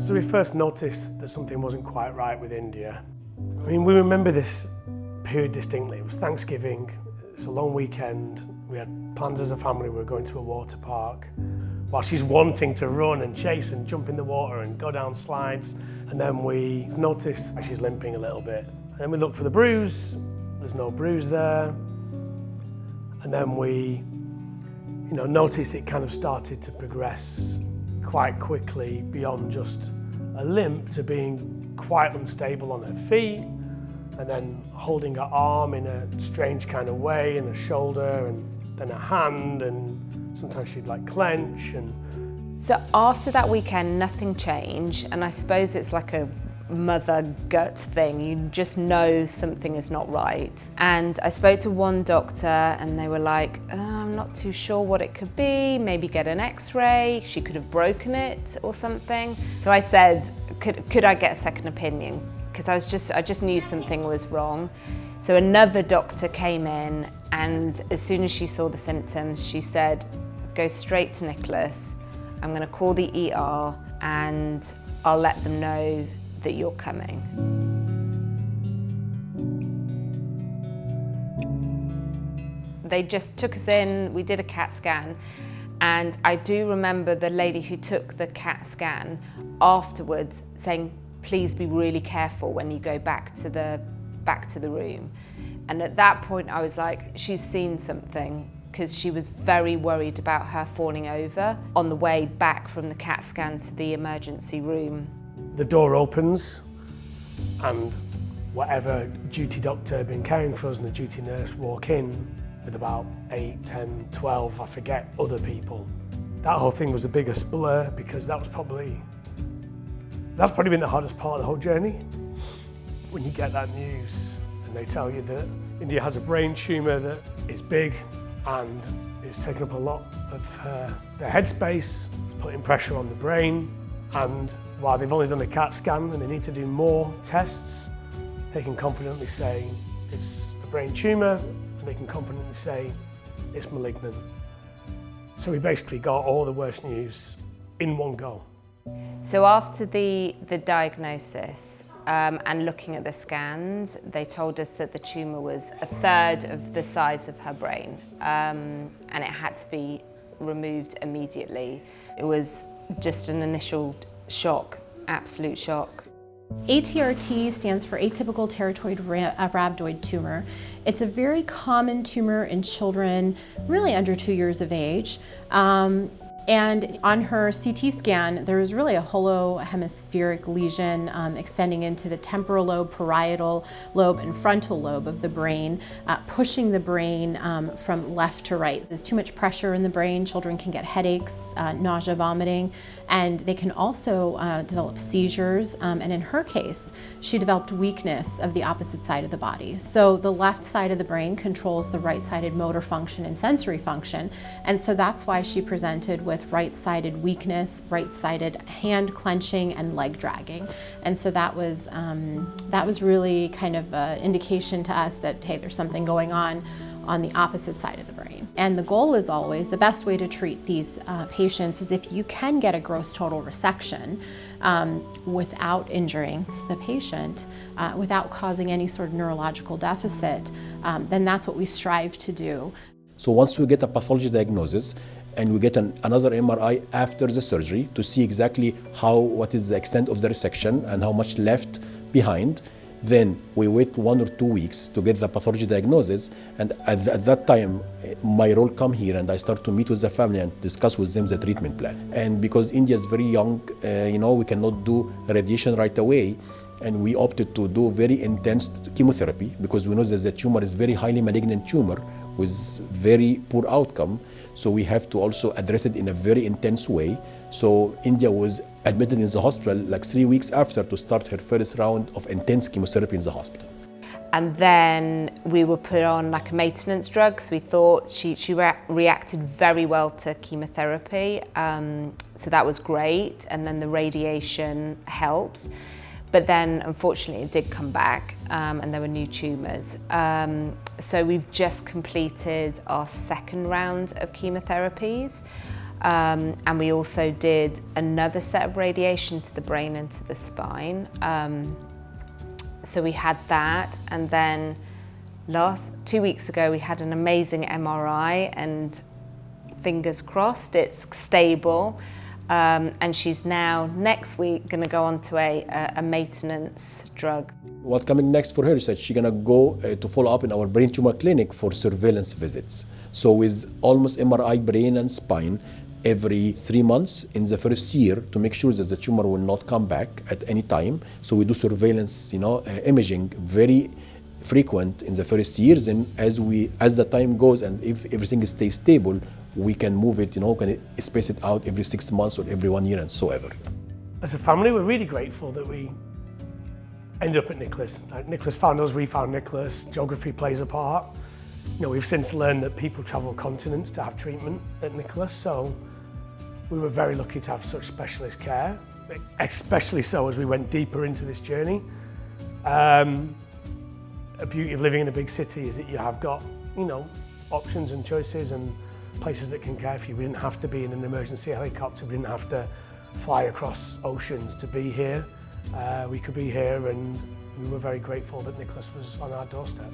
So we first noticed that something wasn't quite right with India. I mean, we remember this period distinctly. It was Thanksgiving, it's a long weekend. We had plans as a family, we were going to a water park. While she's wanting to run and chase and jump in the water and go down slides. And then we noticed that she's limping a little bit. And then we looked for the bruise, there's no bruise there. And then we noticed it kind of started to progress quite quickly beyond just a limp to being quite unstable on her feet, and then holding her arm in a strange kind of way, and her shoulder, and then her hand, and sometimes she'd like clench. And so after that weekend, nothing changed, and I suppose it's like a mother gut thing. You just know something is not right. And I spoke to one doctor and they were like, I'm not too sure what it could be, maybe get an x-ray, she could have broken it or something. So I said, could I get a second opinion? Because I just knew something was wrong. So another doctor came in, and as soon as she saw the symptoms, she said, go straight to Nicholas. I'm going to call the ER and I'll let them know that you're coming. They just took us in, we did a CAT scan, and I do remember the lady who took the CAT scan afterwards saying, please be really careful when you go back to the room. And at that point I was like, she's seen something, because she was very worried about her falling over on the way back from the CAT scan to the emergency room. the door opens and whatever duty doctor had been caring for us and the duty nurse walk in with about 8, 10, 12, I forget, other people. That whole thing was the biggest blur because that's probably been the hardest part of the whole journey. When you get that news and they tell you that India has a brain tumour that is big and it's taken up a lot of their headspace, putting pressure on the brain, and while they've only done a CAT scan and they need to do more tests, they can confidently say it's a brain tumour and they can confidently say it's malignant. So we basically got all the worst news in one go. So after the diagnosis and looking at the scans, they told us that the tumour was 1/3 of the size of her brain and it had to be removed immediately. It was just an initial shock, absolute shock. ATRT stands for atypical teratoid rhabdoid tumor. It's a very common tumor in children really under 2 years of age. And on her CT scan, there was really a holohemispheric lesion extending into the temporal lobe, parietal lobe, and frontal lobe of the brain, pushing the brain from left to right. There's too much pressure in the brain. Children can get headaches, nausea, vomiting, and they can also develop seizures. And in her case, she developed weakness of the opposite side of the body. So the left side of the brain controls the right-sided motor function and sensory function. And so that's why she presented with right-sided weakness, right-sided hand clenching, and leg dragging. And so that was really kind of an indication to us that, hey, there's something going on the opposite side of the brain. And the goal is always, the best way to treat these patients is if you can get a gross total resection without injuring the patient, without causing any sort of neurological deficit, then that's what we strive to do. So once we get a pathology diagnosis, and we get another MRI after the surgery to see exactly what is the extent of the resection and how much left behind. Then we wait 1 or 2 weeks to get the pathology diagnosis, and at that time my role come here and I start to meet with the family and discuss with them the treatment plan. And because India is very young, we cannot do radiation right away, and we opted to do very intense chemotherapy because we know that the tumor is very highly malignant tumor with very poor outcome. So we have to also address it in a very intense way. So India was admitted in the hospital like 3 weeks after to start her first round of intense chemotherapy in the hospital. And then we were put on like a maintenance drug because we thought she reacted very well to chemotherapy. So that was great. And then the radiation helps. But then, unfortunately, it did come back and there were new tumours. So we've just completed our second round of chemotherapies. And we also did another set of radiation to the brain and to the spine. So we had that, and then 2 weeks ago we had an amazing MRI, and fingers crossed it's stable. And she's now next week going to go on to a maintenance drug. What's coming next for her is that she's gonna go to follow up in our brain tumor clinic for surveillance visits. So with almost MRI brain and spine every 3 months in the first year to make sure that the tumor will not come back at any time. So we do surveillance, imaging very frequent in the first years, and as the time goes and if everything stays stable, we can move it, can space it out every 6 months or every 1 year and so ever. As a family, we're really grateful that we ended up at Nicholas. Nicholas found us, we found Nicholas. Geography plays a part. We've since learned that people travel continents to have treatment at Nicholas, so we were very lucky to have such specialist care, especially so as we went deeper into this journey. A beauty of living in a big city is that you have got, options and choices and places that can care for you. We didn't have to be in an emergency helicopter, we didn't have to fly across oceans to be here. We could be here, and we were very grateful that Nicholas was on our doorstep.